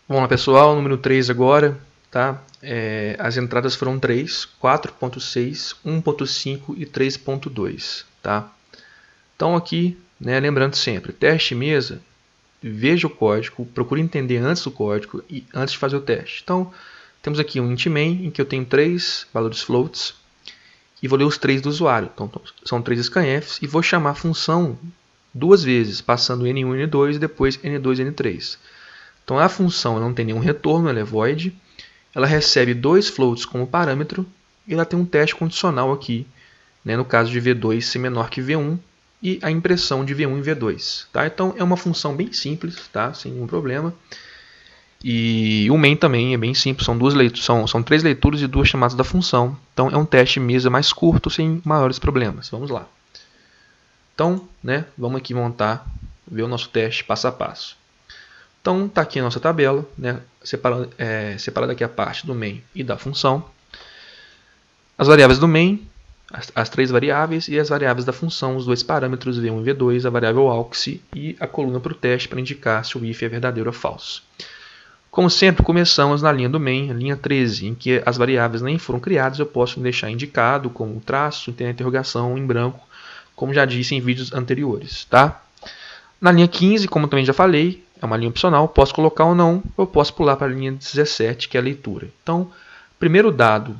Vamos lá, pessoal, número 3 agora, tá? As entradas foram 3, 4.6, 1.5 e 3.2, tá? Então aqui, né, lembrando sempre, teste mesa, veja o código, procure entender antes do código e antes de fazer o teste. Então, temos aqui um int main em que eu tenho 3 valores floats e vou ler os 3 do usuário. Então, são 3 scanfs e vou chamar a função duas vezes, passando n1 e n2 e depois n2 e n3. Então a função não tem nenhum retorno, ela é void. Ela recebe 2 floats como parâmetro e ela tem um teste condicional aqui, né, no caso de V2 ser menor que V1 e a impressão de V1 em V2. Tá? Então é uma função bem simples, tá? Sem nenhum problema. E o main também é bem simples, são 3 leituras e 2 chamadas da função. Então é um teste mesa mais curto, sem maiores problemas. Vamos lá. Então, né, vamos aqui ver o nosso teste passo a passo. Então, está aqui a nossa tabela, né, separada aqui a parte do main e da função. As variáveis do main, as 3 variáveis, e as variáveis da função, os 2 parâmetros V1 e V2, a variável aux e a coluna para o teste para indicar se o if é verdadeiro ou falso. Como sempre, começamos na linha do main, linha 13, em que as variáveis nem foram criadas, eu posso deixar indicado como traço, interrogação em branco, como já disse em vídeos anteriores. Tá? Na linha 15, como também já falei, é uma linha opcional, posso colocar ou não, eu posso pular para a linha 17, que é a leitura. Então, primeiro dado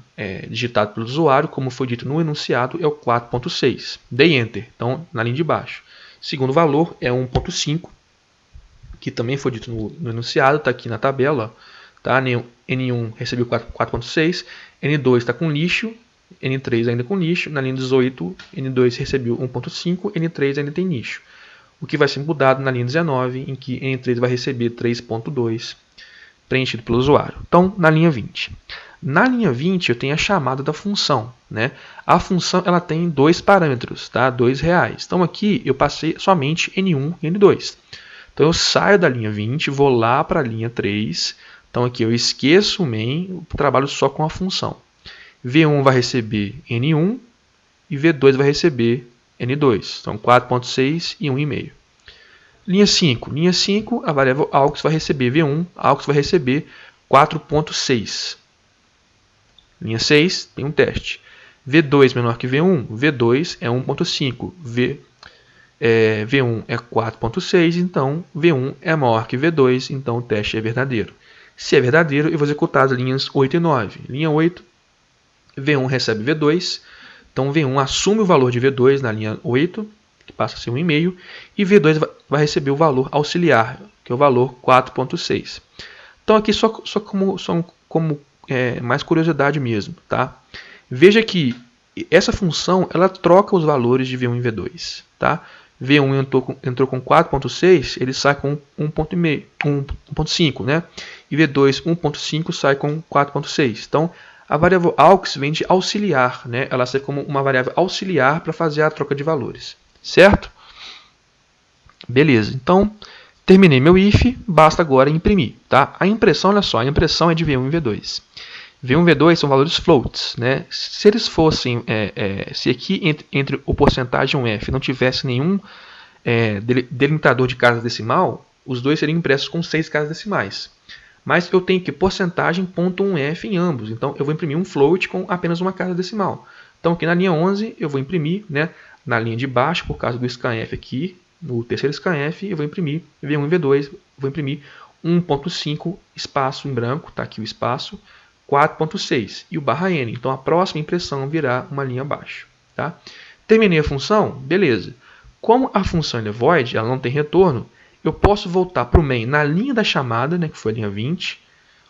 digitado pelo usuário, como foi dito no enunciado, é o 4.6. Dei Enter, então na linha de baixo. Segundo valor é 1.5, que também foi dito no enunciado, está aqui na tabela. Tá? N1 recebeu 4.6, N2 está com lixo, N3 ainda com lixo. Na linha 18, N2 recebeu 1.5, N3 ainda tem lixo. O que vai ser mudado na linha 19, em que N3 vai receber 3.2, preenchido pelo usuário. Então, na linha 20. Na linha 20, eu tenho a chamada da função. Né? A função ela tem 2 parâmetros, tá? 2 reais. Então, aqui eu passei somente N1 e N2. Então, eu saio da linha 20, vou lá para a linha 3. Então, aqui eu esqueço o main, trabalho só com a função. V1 vai receber N1 e V2 vai receber N2. Então, 4.6 e 1,5. Linha 5. Linha 5, a variável aux vai receber V1, aux vai receber 4.6. Linha 6, tem um teste. V2 menor que V1, V2 é 1.5. V1 é 4.6, então V1 é maior que V2, então o teste é verdadeiro. Se é verdadeiro, eu vou executar as linhas 8 e 9. Linha 8, V1 recebe V2, então V1 assume o valor de V2 na linha 8, que passa a ser 1,5, e V2 vai receber o valor auxiliar, que é o valor 4.6. Então aqui só como mais curiosidade mesmo. Tá? Veja que essa função ela troca os valores de V1 e V2. Tá? V1 entrou com 4.6, ele sai com 1.5, né? E V2 1.5 sai com 4.6. Então, a variável aux vem de auxiliar, né? Ela serve como uma variável auxiliar para fazer a troca de valores, certo? Beleza, então terminei meu if, basta agora imprimir. Tá? A impressão, olha só, a impressão é de V1 e V2. V1 e V2 são valores floats. Né? Se eles fossem, se aqui entre o porcentagem F não tivesse nenhum delimitador de casa decimal, os dois seriam impressos com 6 casas decimais. Mas eu tenho que porcentagem ponto 1F em ambos. Então, eu vou imprimir um float com apenas uma casa decimal. Então, aqui na linha 11, eu vou imprimir, né, na linha de baixo, por causa do scanf aqui, no terceiro scanf, eu vou imprimir V1 e V2, vou imprimir 1.5 espaço em branco, está aqui o espaço, 4.6 e o barra N. Então, a próxima impressão virá uma linha abaixo. Tá? Terminei a função? Beleza. Como a função é void, ela não tem retorno, eu posso voltar para o main na linha da chamada, né, que foi a linha 20,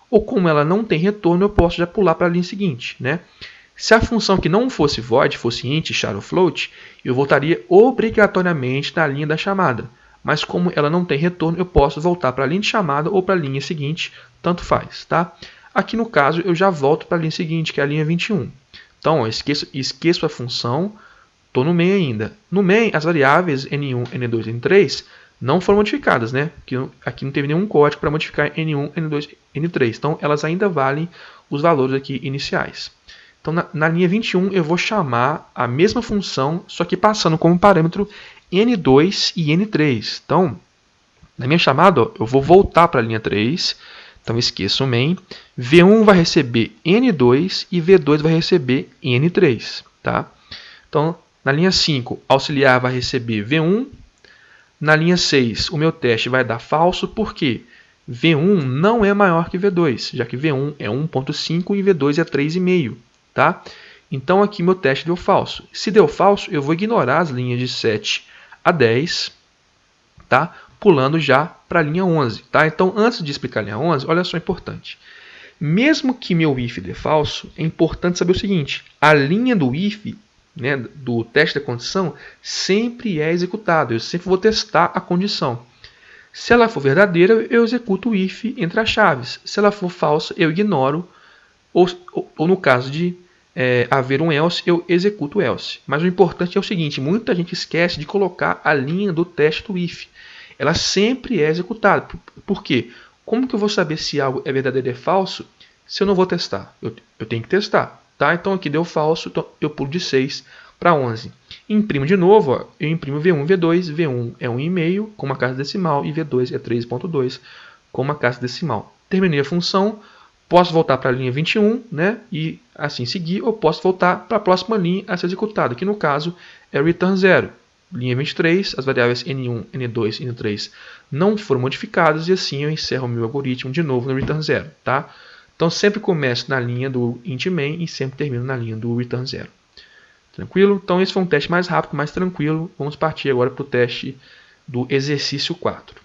ou como ela não tem retorno, eu posso já pular para a linha seguinte. Né? Se a função que não fosse void, fosse int, char ou float, eu voltaria obrigatoriamente na linha da chamada. Mas como ela não tem retorno, eu posso voltar para a linha de chamada ou para a linha seguinte, tanto faz. Tá? Aqui no caso, eu já volto para a linha seguinte, que é a linha 21. Então, ó, esqueço a função, estou no main ainda. No main, as variáveis N1, N2 e N3 não foram modificadas, né? Aqui não teve nenhum código para modificar N1, N2 e N3. Então, elas ainda valem os valores aqui iniciais. Então, na linha 21, eu vou chamar a mesma função, só que passando como parâmetro N2 e N3. Então, na minha chamada, ó, eu vou voltar para a linha 3, Então esqueça o main. V1 vai receber N2 e V2 vai receber N3. Tá? Então, na linha 5, auxiliar vai receber V1. Na linha 6, o meu teste vai dar falso, porque V1 não é maior que V2, já que V1 é 1.5 e V2 é 3,5. Tá? Então aqui meu teste deu falso. Se deu falso, eu vou ignorar as linhas de 7 a 10, tá? Pulando já para a linha 11. Tá? Então, antes de explicar a linha 11, olha só importante. Mesmo que meu if dê falso, é importante saber o seguinte: a linha do if, né, do teste da condição, sempre é executada. Eu sempre vou testar a condição. Se ela for verdadeira, eu executo o if entre as chaves. Se ela for falsa, eu ignoro, ou no caso de haver um else, eu executo o else. Mas o importante é o seguinte: muita gente esquece de colocar a linha do teste do if. Ela sempre é executada. Por quê? Como que eu vou saber se algo é verdadeiro ou é falso se eu não vou testar? Eu tenho que testar. Tá? Então aqui deu falso, então eu pulo de 6 para 11. Imprimo de novo, ó, eu imprimo V1, V2. V1 é 1,5 com uma casa decimal e V2 é 3,2 com uma casa decimal. Terminei a função. Posso voltar para a linha 21, né, e assim seguir, ou posso voltar para a próxima linha a ser executada, que no caso é return 0. Linha 23, as variáveis N1, N2 e N3 não foram modificadas, e assim eu encerro o meu algoritmo de novo no return 0. Tá? Então sempre começo na linha do int main e sempre termino na linha do return 0. Tranquilo? Então esse foi um teste mais rápido, mais tranquilo. Vamos partir agora para o teste do exercício 4.